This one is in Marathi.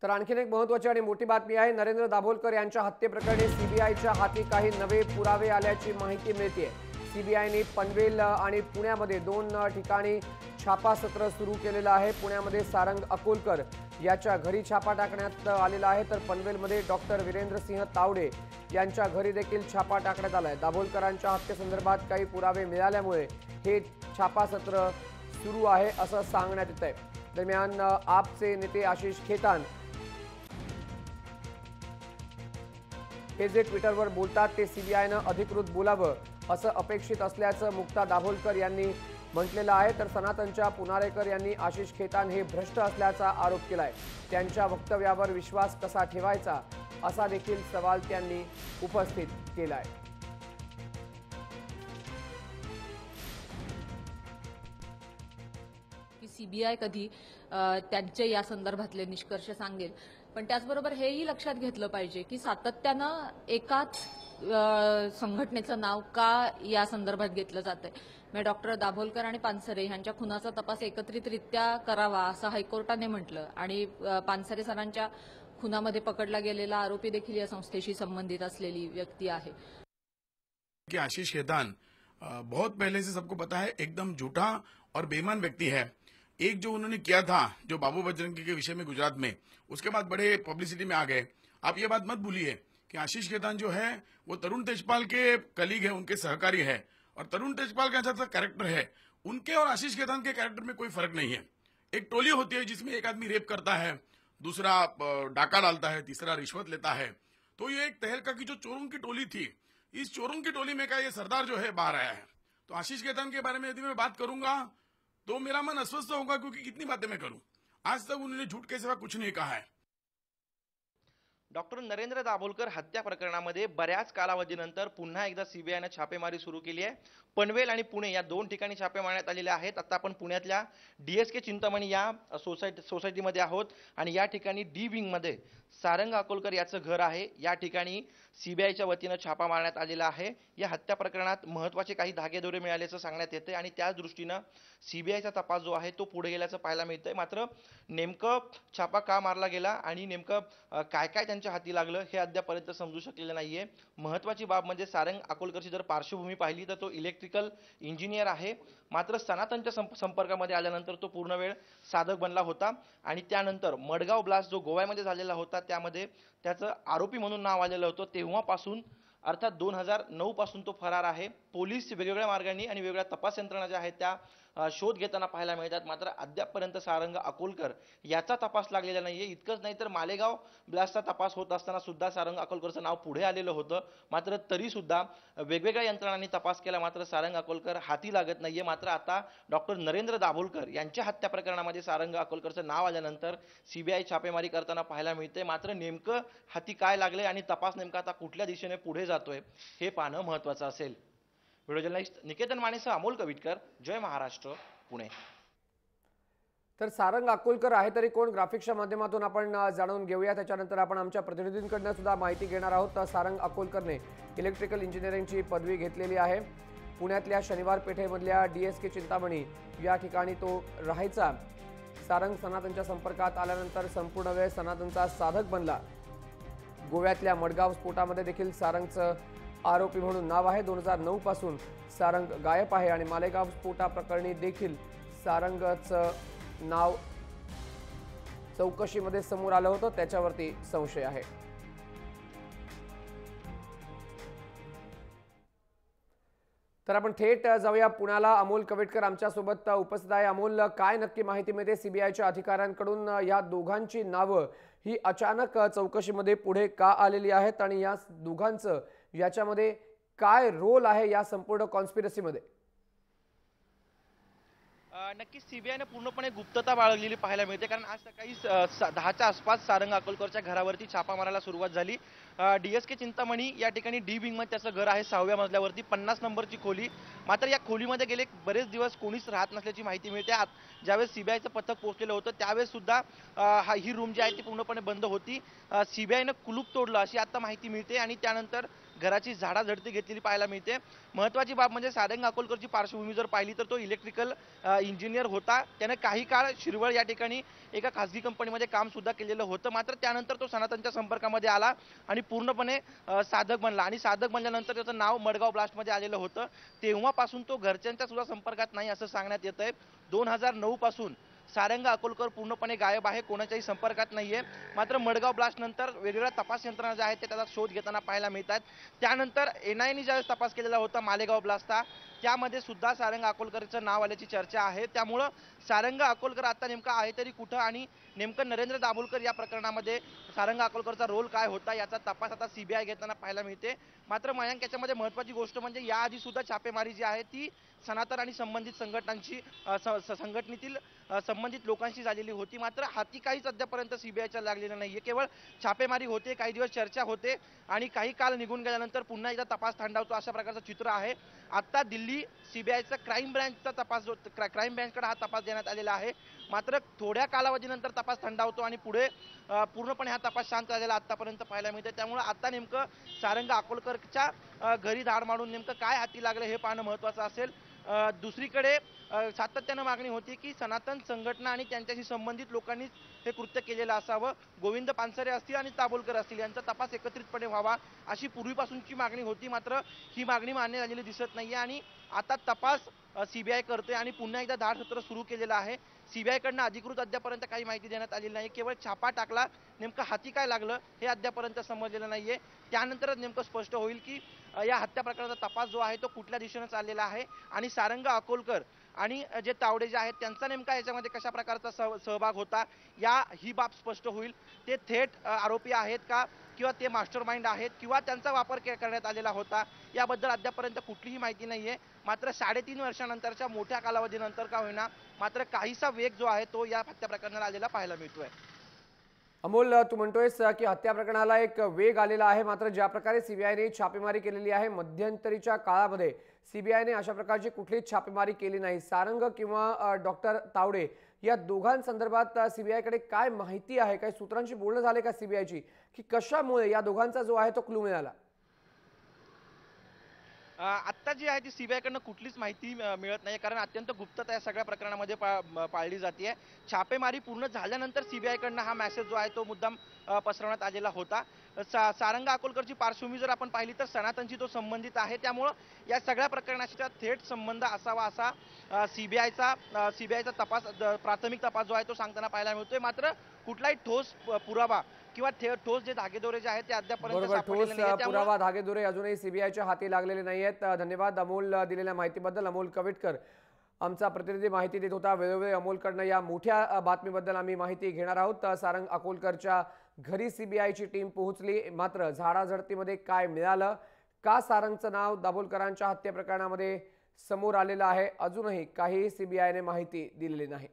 तर आणखीन एक महत्त्वाची आणि मोठी बातमी आहे। नरेंद्र दाभोलकर यांच्या हत्येप्रकरणी सीबीआयच्या हाती काही नवे पुरावे आल्याची माहिती मिळते। सीबीआयने पनवेल आणि पुण्यामध्ये दोन ठिकाणी छापासत्र सुरू केलेलं आहे। पुण्यामध्ये सारंग अकोलकर याच्या घरी छापा टाकण्यात आलेला आहे, तर पनवेलमध्ये डॉक्टर वीरेंद्रसिंह तावडे यांच्या घरी देखील छापा टाकण्यात आला आहे। दाभोलकरांच्या हत्येसंदर्भात काही पुरावे मिळाल्यामुळे हे छापासत्र सुरू आहे असं सांगण्यात येत आहे। दरम्यान आपचे नेते आशिष खेतान हे जे ट्विटरवर बोलतात ते सीबीआयनं अधिकृत बोलावं असं अपेक्षित असल्याचं मुक्ता दाभोलकर यांनी म्हटलेलं आहे। तर सनातनच्या पुनारेकर यांनी आशिष खेतान हे भ्रष्ट असल्याचा आरोप केलाय। त्यांच्या वक्तव्यावर विश्वास कसा ठेवायचा असा देखील सवाल त्यांनी उपस्थित केलाय। सीबीआय कधी त्यांचे या संदर्भातले निष्कर्ष सांगेल, पण त्याचबरोबर हेही लक्षात घेतलं पाहिजे की सातत्यानं एकाच संघटनेचं नाव का या संदर्भात घेतलं जातंय। म्हणजे डॉक्टर दाभोलकर आणि पानसरे यांच्या खुनाचा तपास एकत्रितरित्या करावा असं हायकोर्टाने म्हटलं आणि पानसरे सरांच्या खुनामध्ये पकडला गेलेला आरोपी देखील या संस्थेशी संबंधित असलेली व्यक्ती आहे। कि आशीष खेतान बहुत पहले से सबको पता है एकदम झूठा और बेईमान व्यक्ति है। एक जो उन्होंने किया था जो बाबू बजरंगी के विषय में गुजरात में, उसके बाद बड़े पब्लिसिटी में आ गए। आप ये बात मत भूलिए कि आशीष खेतान जो है वो तरुण तेजपाल के कलीग है, उनके सहकारी है, और तरुण तेजपाल का जैसा कैरेक्टर है उनके और आशीष खेतान के कैरेक्टर में कोई फर्क नहीं है। एक टोली होती है जिसमें एक आदमी रेप करता है, दूसरा डाका डालता है, तीसरा रिश्वत लेता है। तो ये एक तहलका की जो चोरों की टोली थी, इस चोरों की टोली में का ये सरदार जो है बाहर आया है। तो आशीष खेतान के बारे में यदि मैं बात करूंगा तो मेरा मन अस्वस्थ होगा, क्योंकि कितनी बातें मैं करूं। आज तक उन्होंने झूठ के सिवा कुछ नहीं कहा है। डॉक्टर नरेंद्र दाभोलकर हत्या प्रकरणामध्ये बऱ्याच कालावधीनंतर पुन्हा एकदा सीबीआयने छापेमारी सुरू केली आहे। पनवेल आणि पुणे या दोन ठिकाणी छापे मारण्यात आलेले आहेत। आता आपण पुण्यातल्या डीएसके चिंतामणी या सोसायटीमध्ये आहोत आणि या ठिकाणी डी विंग मध्ये सारंग अकोलकर याचं घर आहे। या ठिकाणी सीबीआयच्या वतीनं छापा मारण्यात आलेला आहे। या हत्या प्रकरणात महत्त्वाचे काही धागेदोरे मिळाल्याचं सांगण्यात येते आणि त्याच दृष्टीनं सीबीआयचा तपास जो आहे तो पुढे गेल्याचं पाहायला मिळतंय। मात्र नेमकं छापा का मारला गेला आणि नेमकं काय काय त्यांच्या हाती लागलं हे अद्यापर्यंत समजू शकलेलं नाहीये। महत्त्वाची बाब म्हणजे सारंग अकोलकरची जर पार्श्वभूमी पाहिली तर तो इलेक्ट्रिकल इंजिनियर आहे, मात्र सनातनच्या संपर्कामध्ये आल्यानंतर तो पूर्ण वेळ साधक बनला होता आणि त्यानंतर मडगाव ब्लास्ट जो गोव्यामध्ये झालेला होता त्यामध्ये त्याचं आरोपी म्हणून नाव आलेलं होतं। तेव्हापासून अर्थात 2009 पासून तो फरार आहे। पोलीस वेगवेगळ्या मार्गांनी आणि वेगवेगळ्या तपास यंत्रणा ज्या आहेत त्या शोध घेताना पाहायला मिळतात, मात्र अद्यापपर्यंत सारंग अकोलकर याचा तपास लागलेला नाहीये। इतकंच नाही तर मालेगाव ब्लास्टचा तपास होत असताना सुद्धा सारंग अकोलकरचं नाव पुढे आलेलं होतं, मात्र तरी सुद्धा वेगवेगळ्या यंत्रणांनी तपास केला, मात्र सारंग अकोलकर हाती लागत नाहीये। मात्र आता डॉक्टर नरेंद्र दाभोलकर यांच्या हत्या प्रकरणामध्ये सारंग अकोलकरचं नाव आल्यानंतर सीबीआय छापेमारी करताना पाहायला मिळते। मात्र नेमकं हाती काय लागले आणि तपास नेमका आता कुठल्या दिशेने पुढे जातोय हे पाहणं महत्त्वाचं असेल। व्हिडिओ जर्नलिस्ट निकेतन मानेसह अमोल कविटकर, जय महाराष्ट्र, पुणे। तर सारंग अकोलकर आहे तरी कोण, ग्राफिक्सच्या माध्यमातून आपण जाणून घेऊया। त्याच्यानंतर आपण आमच्या प्रतिनिधींकडून सुद्धा माहिती घेणार आहोत। तर सारंग अकोलकरने इलेक्ट्रिकल इंजिनिअरिंगची पदवी घेतलेली आहे। पुण्यातल्या शनिवार पेठेमधल्या डीएसके चिंतामणी या ठिकाणी तो राहायचा। सारंग सनातनच्या संपर्कात आल्यानंतर संपूर्ण वेळ सनातनचा साधक बनला। गोव्यातल्या मडगाव स्फोटामध्ये देखील सारंगचं आरोपी म्हणून नाव आहे। 2009 पासून सारंग गायब आहे आणि मालेगाव स्फोटाप्रकरणी देखील सारंगचं नाव चौकशीमध्ये समोर आलं होतं, त्याच्यावरती संशय आहे। तर आपण थेट जाऊया पुण्याला। अमोल कवेटकर आमच्यासोबत उपस्थित आहे। अमोल, काय नक्की माहिती मिळते सीबीआयच्या अधिकाऱ्यांकडून? या दोघांची नावं ही अचानक चौकशीमध्ये पुढे का आलेली आहेत आणि या दोघांचं याच्यामध्ये काय रोल आहे या संपूर्ण कॉन्स्पिरसीमध्ये? नक्कीच सीबीआयने पूर्णपणे गुप्तता बाळगलेली पाहायला मिळते, कारण आज सकाळी 10च्या आसपास सारंग अकोलकरच्या घरावरती छापा मारायला सुरुवात झाली। डीएसके चिंतामणी या ठिकाणी डी विंग मध्ये त्याचं घर आहे, 6व्या मजल्यावरती 50 नंबरची खोली। मात्र या खोलीमध्ये गेले बरेच दिवस कोणीच राहत नसल्याची माहिती मिळते। ज्यावेळेस सीबीआयचं पथक पोहोचलेलं होतं त्यावेळेस सुद्धा ही रूम जी आहे ती पूर्णपणे बंद होती। सीबीआयनं कुलूप तोडलं अशी आता माहिती मिळते आणि त्यानंतर घराची झाडाझडती घेतलेली पाहायला मिळते. महत्त्वाची बाब म्हणजे सारंग अकोलकरची पार्श्वभूमी जर पाहिली तर तो इलेक्ट्रिकल इंजिनियर होता. त्याने काही काळ शिरवळ या ठिकाणी एका खासगी कंपनीमध्ये काम सुद्धा केलेलं होतं. मात्र त्यानंतर तो सनातनच्या संपर्कामध्ये आला आणि पूर्णपणे साधक बनला आणि साधक बनल्यानंतर त्याचं नाव मडगाव ब्लास्टमध्ये आलेलं होतं. तेव्हापासून तो घरच्यांच्या सुद्धा संपर्कात नाही असं सांगण्यात येत आहे. 2009 पासून सारंग अकोलकर पूर्णपणे गायब आहे, कोणाच्याही संपर्कात नाहीये. मात्र मडगाव ब्लास्ट नंतर वेगवेगळ्या तपास यंत्रणा ज्या आहेत ते त्याचा शोध घेताना पाहायला मिळतात. त्यानंतर एनआयएने ज्यावेळेस तपास केलेला होता मालेगाव ब्लास्टचा, त्यामध्ये सुद्धा सारंग अकोलकरचं नाव आल्याची चर्चा आहे. त्यामुळं सारंग अकोलकर आता नेमका आहे तरी कुठं आणि नेमकं नरेंद्र दाभोलकर या प्रकरणामध्ये सारंग अकोलकरचा रोल काय होता याचा तपास आता सीबीआय घेताना पाहायला मिळते. मात्र मयांक याच्यामध्ये महत्त्वाची गोष्ट म्हणजे याआधी सुद्धा छापेमारी जी आहे ती सनातन आणि संबंधित संघटनांची संघटनेतील संबंधित लोकांशी झालेली होती. मात्र हाती काहीच अद्यापर्यंत सीबीआयच्या लागलेलं नाहीये. केवळ छापेमारी होते, काही दिवस चर्चा होते आणि काही काळ निघून गेल्यानंतर पुन्हा एकदा तपास थांडावतो अशा प्रकारचं चित्र आहे. आता दिल्ली सीबीआयचा क्राईम ब्रँचचा तपास जो क्राईम ब्रँचकडे हा तपास देण्यात आलेला आहे. मात्र थोड्या कालावधीनंतर तपास थंडावतो आणि पुढे पूर्णपणे हा तपास शांत झालेला आतापर्यंत पाहायला मिळते. त्यामुळे आता नेमकं सारंग अकोलकरच्या घरी धाड मारून नेमकं काय हाती लागलं हे पाहणं महत्त्वाचं असेल. दुसरीकडे सातत्यानं मागणी होती की सनातन संघटना आणि त्यांच्याशी संबंधित लोकांनीच हे कृत्य केलेलं असावं. गोविंद पानसरे असतील आणि दाभोलकर असतील यांचा तपास एकत्रितपणे व्हावा अशी पूर्वीपासूनची मागणी होती. मात्र ही मागणी मान्य झालेली दिसत नाहीये आणि आता तपास सीबीआय करते आणि पुन्हा एकदा धाड सत्र सुरू केलेलं आहे. सीबीआयकडनं अधिकृत अद्यापर्यंत काही माहिती देण्यात आलेली नाही. केवळ छापा टाकला, नेमकं हाती काय लागलं हे अद्यापर्यंत समजलेलं नाहीये. त्यानंतरच नेमकं स्पष्ट होईल की या हत्या प्रकरणाचा तपास जो आहे तो कुठल्या दिशेनं चाललेला आहे आणि सारंग अकोलकर आणि जे तावडे जे आहेत त्यांचा नेमका याच्यामध्ये कशा प्रकारचा सहभाग होता ही बाब स्पष्ट होईल. ते थेट आरोपी आहेत का किंवा ते मास्टर माइंड आहेत किंवा त्यांचा वापर करण्यात आलेला होता याबद्दल अद्यापर्यंत कुठलीही माहिती नाहीये. मात्र 3.5 वर्षानंतरच्या मोठ्या कालावधीनंतर का होईना मात्र काहीसा वेग जो आहे तो या हत्या प्रकरणाला आलेला पाहायला मिळतोय. अमोल, तू म्हणतोयस की हत्या प्रकरणाला एक वेग आलेला आहे. मात्र ज्या प्रकारे सीबीआयने छापेमारी केलेली आहे, मध्यंतरीच्या काळामध्ये सीबीआयने अशा प्रकारची कुठलीच छापेमारी केली नाही. सारंग किंवा डॉक्टर तावडे या दोघांसंदर्भात सीबीआयकडे काय माहिती आहे? काही सूत्रांशी बोलणं झाले का सीबीआयची, की कशामुळे या दोघांचा जो आहे तो क्लू मिळाला? आत्ता जी आहे ती सीबीआयकडनं कुठलीच माहिती मिळत नाही, कारण अत्यंत गुप्तता या सगळ्या प्रकरणामध्ये पाळली जाते. छापेमारी पूर्ण झाल्यानंतर सीबीआयकडनं हा मेसेज जो आहे तो मुद्दाम पसरवण्यात आलेला होता. सारंग अकोलकरची पार्श्वभूमी जर आपण पाहिली तर सनातनशी तो संबंधित आहे. त्यामुळं या सगळ्या प्रकरणाचा थेट संबंध असावा असा सीबीआयचा तपास प्राथमिक तपास जो आहे तो सांगताना पाहायला मिळतोय. मात्र कुठलाही ठोस पुरावा किंवा ठोस जे धागेदोरे जे आहेत ते अद्यापर्यंत ठोस पुरावा धागेदोरे अजूनही सीबीआयच्या हाती लागलेले नाही आहेत. धन्यवाद अमोल दिलेल्या माहितीबद्दल. अमोल कविटकर आमचा प्रतिनिधी माहिती देत होता. वेळोवेळी अमोलकडनं या मोठ्या बातमीबद्दल आम्ही माहिती घेणार आहोत. सारंग अकोलकरच्या घरी सीबीआयची टीम पोहोचली, मात्र झाडाझडतीमध्ये काय मिळालं, का सारंगचं नाव दाभोलकरांच्या हत्या प्रकरणामध्ये समोर आलेलं आहे, अजूनही काही सीबीआयने माहिती दिलेली नाही.